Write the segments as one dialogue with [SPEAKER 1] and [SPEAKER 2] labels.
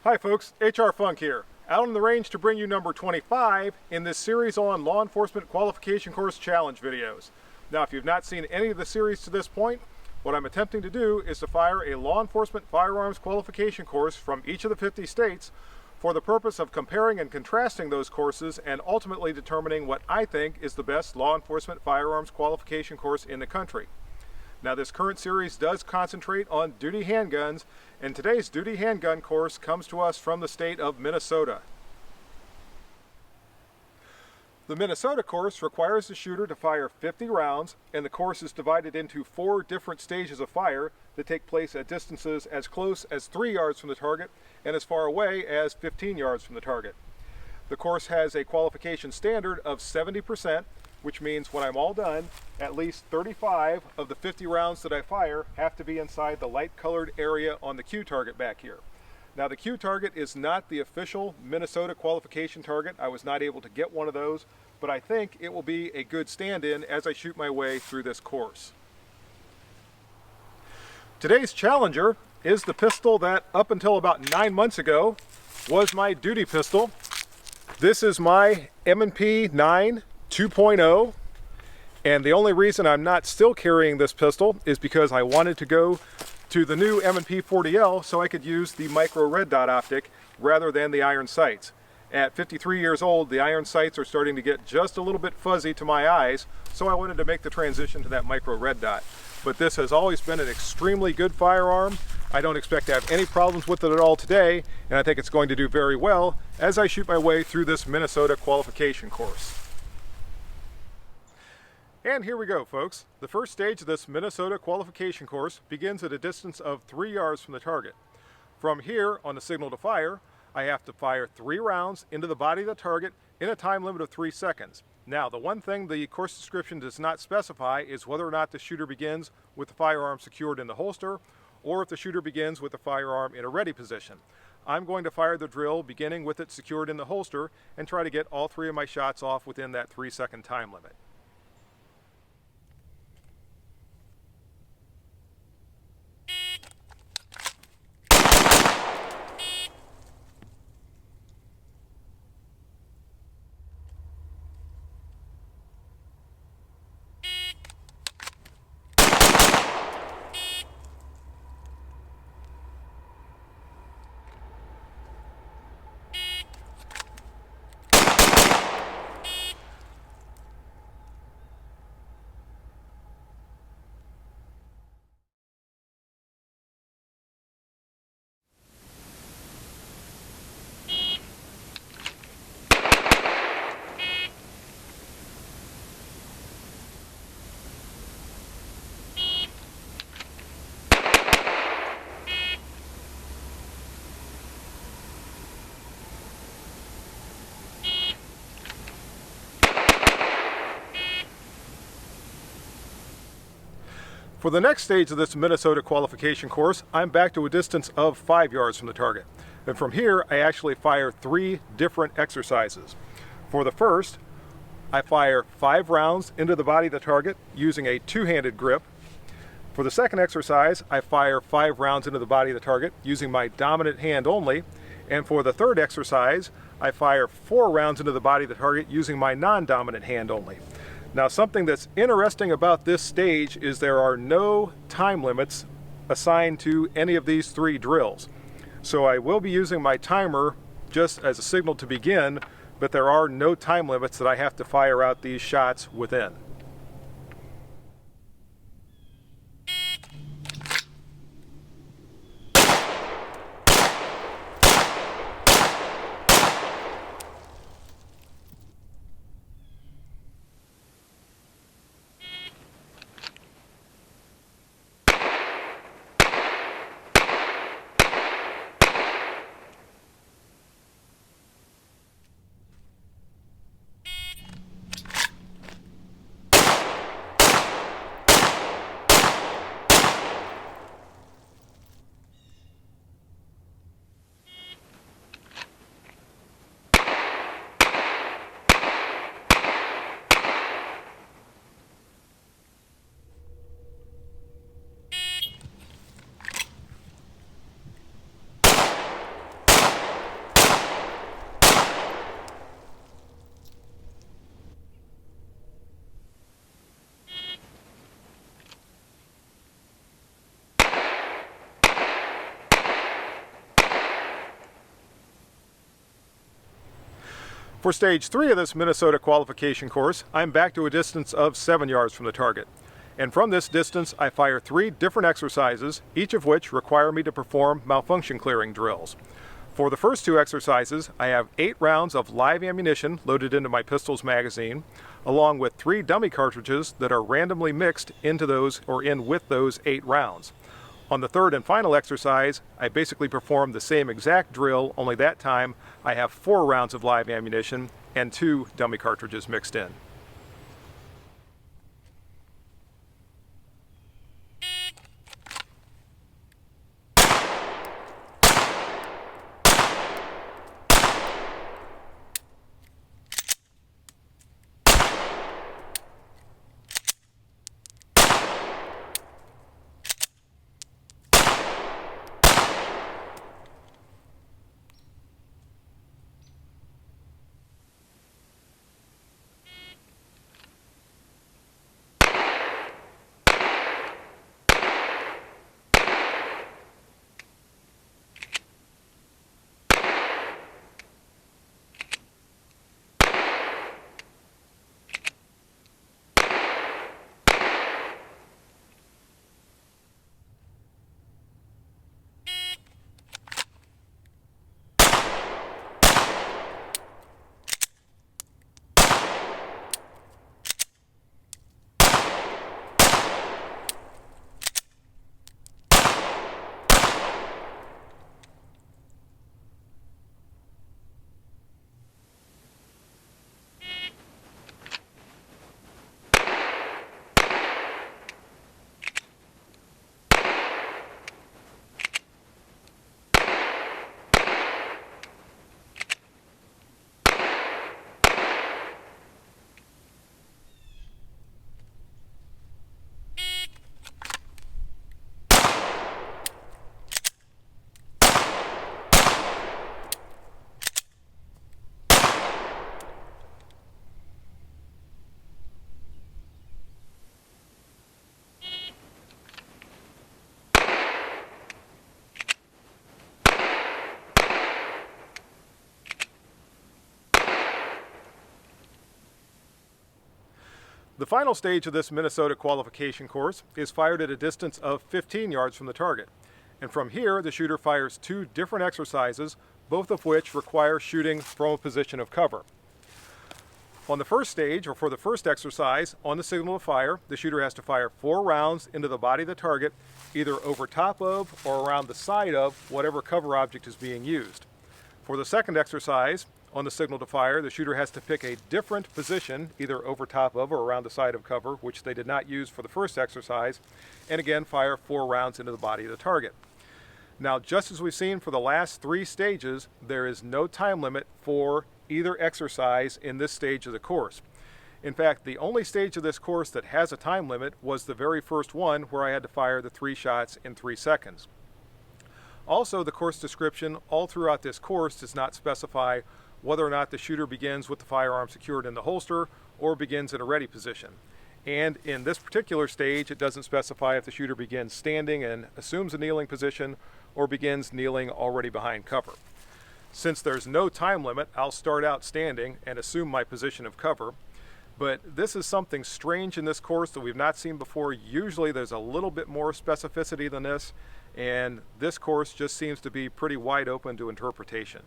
[SPEAKER 1] Hi folks, HR Funk here, out on the range to bring you number 25 in this series on Law Enforcement Qualification Course Challenge videos. Now if you've not seen any of the series to this point, what I'm attempting to do is to fire a law enforcement firearms qualification course from each of the 50 states for the purpose of comparing and contrasting those courses and ultimately determining what I think is the best law enforcement firearms qualification course in the country. Now this current series does concentrate on duty handguns, and today's duty handgun course comes to us from the state of Minnesota. The Minnesota course requires the shooter to fire 50 rounds, and the course is divided into 4 different stages of fire that take place at distances as close as 3 yards from the target and as far away as 15 yards from the target. The course has a qualification standard of 70%, which means when I'm all done, at least 35 of the 50 rounds that I fire have to be inside the light colored area on the Q target back here. Now the Q target is not the official Minnesota qualification target. I was not able to get one of those, but I think it will be a good stand-in as I shoot my way through this course. Today's challenger is the pistol that up until about 9 months ago was my duty pistol. This is my M&P9 2.0, and the only reason I'm not still carrying this pistol is because I wanted to go to the new M&P 40L so I could use the micro red dot optic rather than the iron sights. At 53 years old, the iron sights are starting to get just a little bit fuzzy to my eyes, so I wanted to make the transition to that micro red dot. But this has always been an extremely good firearm. I don't expect to have any problems with it at all today, and I think it's going to do very well as I shoot my way through this Minnesota qualification course. And here we go, folks. The first stage of this Minnesota qualification course begins at a distance of 3 yards from the target. From here, on the signal to fire, I have to fire 3 rounds into the body of the target in a time limit of 3 seconds. Now, the one thing the course description does not specify is whether or not the shooter begins with the firearm secured in the holster, or if the shooter begins with the firearm in a ready position. I'm going to fire the drill beginning with it secured in the holster and try to get all 3 of my shots off within that 3-second time limit. For the next stage of this Minnesota qualification course, I'm back to a distance of 5 yards from the target. And from here, I actually fire 3 different exercises. For the first, I fire 5 rounds into the body of the target using a 2-handed grip. For the second exercise, I fire 5 rounds into the body of the target using my dominant hand only. And for the third exercise, I fire 4 rounds into the body of the target using my non-dominant hand only. Now, something that's interesting about this stage is there are no time limits assigned to any of these 3 drills. So I will be using my timer just as a signal to begin, but there are no time limits that I have to fire out these shots within. For stage 3 of this Minnesota qualification course, I'm back to a distance of 7 yards from the target. And from this distance, I fire 3 different exercises, each of which require me to perform malfunction clearing drills. For the first 2 exercises, I have 8 rounds of live ammunition loaded into my pistol's magazine, along with 3 dummy cartridges that are randomly mixed into those or in with those 8 rounds. On the third and final exercise, I basically perform the same exact drill, only that time I have 4 rounds of live ammunition and 2 dummy cartridges mixed in. The final stage of this Minnesota qualification course is fired at a distance of 15 yards from the target. And from here, the shooter fires 2 different exercises, both of which require shooting from a position of cover. On the first stage, or for the first exercise, on the signal to fire, the shooter has to fire 4 rounds into the body of the target, either over top of or around the side of whatever cover object is being used. For the second exercise, on the signal to fire, the shooter has to pick a different position, either over top of or around the side of cover, which they did not use for the first exercise, and again fire 4 rounds into the body of the target. Now, just as we've seen for the last 3 stages, there is no time limit for either exercise in this stage of the course. In fact, the only stage of this course that has a time limit was the very first one, where I had to fire the 3 shots in 3 seconds. Also, the course description all throughout this course does not specify whether or not the shooter begins with the firearm secured in the holster or begins in a ready position. And in this particular stage, it doesn't specify if the shooter begins standing and assumes a kneeling position or begins kneeling already behind cover. Since there's no time limit, I'll start out standing and assume my position of cover. But this is something strange in this course that we've not seen before. Usually there's a little bit more specificity than this, and this course just seems to be pretty wide open to interpretation.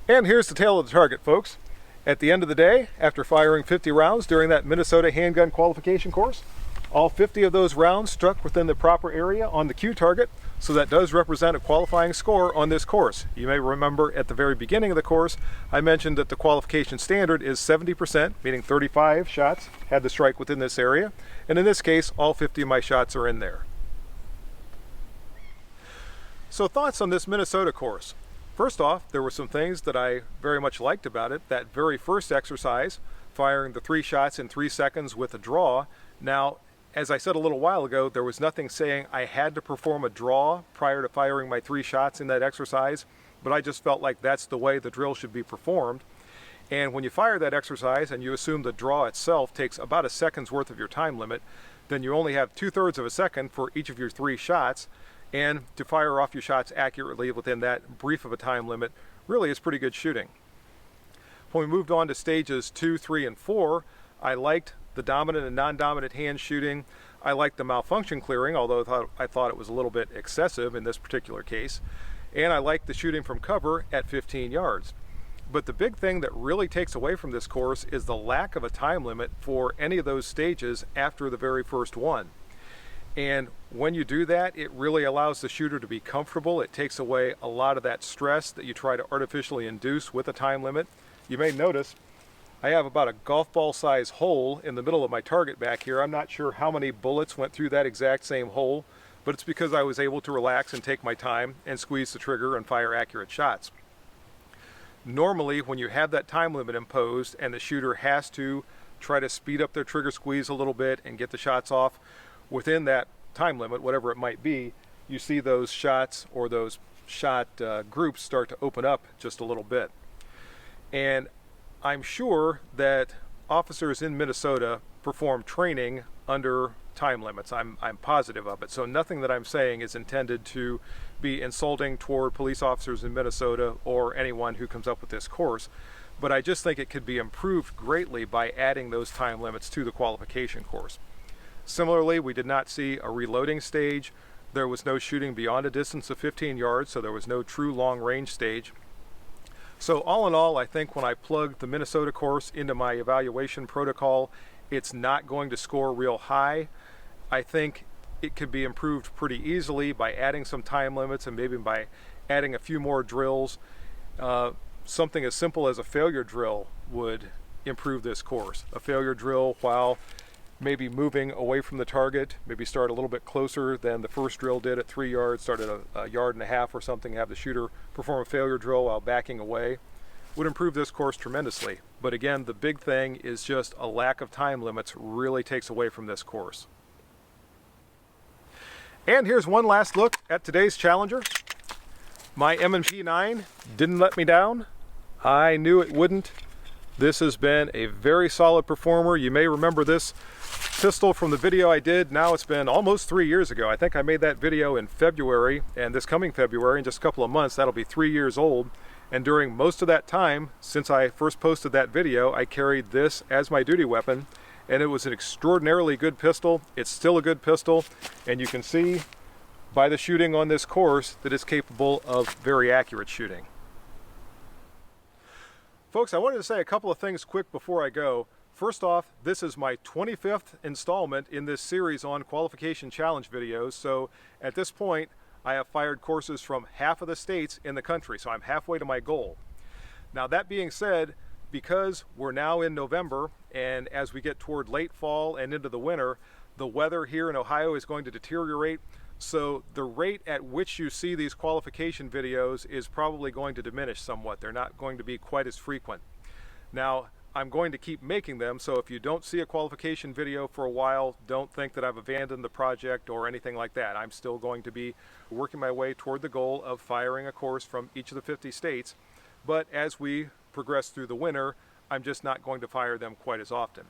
[SPEAKER 1] And here's the tail of the target, folks. At the end of the day, after firing 50 rounds during that Minnesota Handgun Qualification course, all 50 of those rounds struck within the proper area on the cue target, so that does represent a qualifying score on this course. You may remember at the very beginning of the course, I mentioned that the qualification standard is 70%, meaning 35 shots had to strike within this area, and in this case, all 50 of my shots are in there. So thoughts on this Minnesota course. First off, there were some things that I very much liked about it. That very first exercise, firing the 3 shots in 3 seconds with a draw. Now, as I said a little while ago, there was nothing saying I had to perform a draw prior to firing my 3 shots in that exercise, but I just felt like that's the way the drill should be performed. And when you fire that exercise and you assume the draw itself takes about a second's worth of your time limit, then you only have 2/3 of a second for each of your 3 shots. And to fire off your shots accurately within that brief of a time limit really is pretty good shooting. When we moved on to stages 2, 3, and 4, I liked the dominant and non-dominant hand shooting. I liked the malfunction clearing, although I thought it was a little bit excessive in this particular case. And I liked the shooting from cover at 15 yards. But the big thing that really takes away from this course is the lack of a time limit for any of those stages after the very first one. And when you do that, it really allows the shooter to be comfortable. It takes away a lot of that stress that you try to artificially induce with a time limit. You may notice I have about a golf ball size hole in the middle of my target back here. I'm not sure how many bullets went through that exact same hole, but it's because I was able to relax and take my time and squeeze the trigger and fire accurate shots. Normally, when you have that time limit imposed and the shooter has to try to speed up their trigger squeeze a little bit and get the shots off within that time limit, whatever it might be, you see those shots or those shot groups start to open up just a little bit. And I'm sure that officers in Minnesota perform training under time limits. I'm positive of it. So nothing that I'm saying is intended to be insulting toward police officers in Minnesota or anyone who comes up with this course. But I just think it could be improved greatly by adding those time limits to the qualification course. Similarly, we did not see a reloading stage. There was no shooting beyond a distance of 15 yards, so there was no true long range stage. So all in all, I think when I plug the Minnesota course into my evaluation protocol, it's not going to score real high. I think it could be improved pretty easily by adding some time limits and maybe by adding a few more drills. Something as simple as a failure drill would improve this course. A failure drill while maybe moving away from the target, maybe start a little bit closer than the first drill did at 3 yards, start at a yard and a half or something, have the shooter perform a failure drill while backing away, would improve this course tremendously. But again, the big thing is just a lack of time limits really takes away from this course. And here's one last look at today's challenger. My M&P9 didn't let me down. I knew it wouldn't. This has been a very solid performer. You may remember this pistol from the video I did. Now it's been almost 3 years ago. I think I made that video in February, and this coming February, in just a couple of months, that'll be 3 years old. And during most of that time, since I first posted that video, I carried this as my duty weapon, and it was an extraordinarily good pistol. It's still a good pistol, and you can see by the shooting on this course that it's capable of very accurate shooting. Folks, I wanted to say a couple of things quick before I go. First off, this is my 25th installment in this series on qualification challenge videos. So at this point, I have fired courses from half of the states in the country. So I'm halfway to my goal. Now that being said, because we're now in November, and as we get toward late fall and into the winter, the weather here in Ohio is going to deteriorate. So the rate at which you see these qualification videos is probably going to diminish somewhat. They're not going to be quite as frequent. Now, I'm going to keep making them, so if you don't see a qualification video for a while, don't think that I've abandoned the project or anything like that. I'm still going to be working my way toward the goal of firing a course from each of the 50 states. But as we progress through the winter, I'm just not going to fire them quite as often.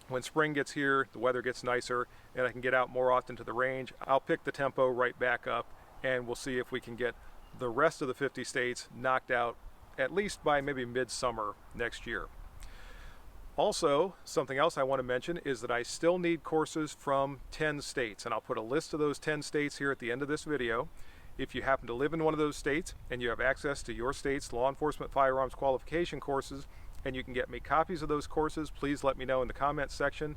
[SPEAKER 1] When spring gets here, the weather gets nicer, and I can get out more often to the range, I'll pick the tempo right back up, and we'll see if we can get the rest of the 50 states knocked out at least by maybe midsummer next year. Also, something else I want to mention is that I still need courses from 10 states, and I'll put a list of those 10 states here at the end of this video. If you happen to live in one of those states and you have access to your state's law enforcement firearms qualification courses and you can get me copies of those courses, please let me know in the comments section.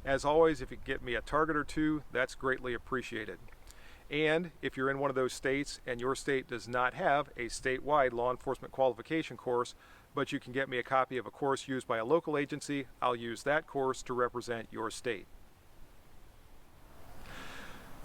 [SPEAKER 1] As always, if you can get me a target or two, that's greatly appreciated. And if you're in one of those states and your state does not have a statewide law enforcement qualification course, but you can get me a copy of a course used by a local agency, I'll use that course to represent your state.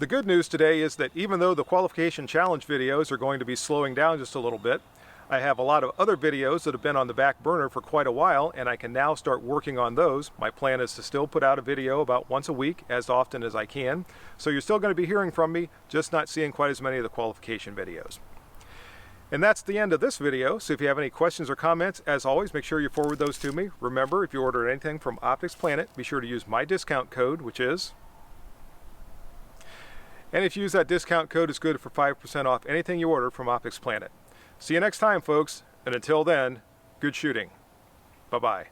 [SPEAKER 1] The good news today is that even though the qualification challenge videos are going to be slowing down just a little bit, I have a lot of other videos that have been on the back burner for quite a while, and I can now start working on those. My plan is to still put out a video about once a week, as often as I can. So you're still going to be hearing from me, just not seeing quite as many of the qualification videos. And that's the end of this video, so if you have any questions or comments, as always, make sure you forward those to me. Remember, if you order anything from Optics Planet, be sure to use my discount code, which is... And if you use that discount code, it's good for 5% off anything you order from Optics Planet. See you next time, folks, and until then, good shooting. Bye-bye.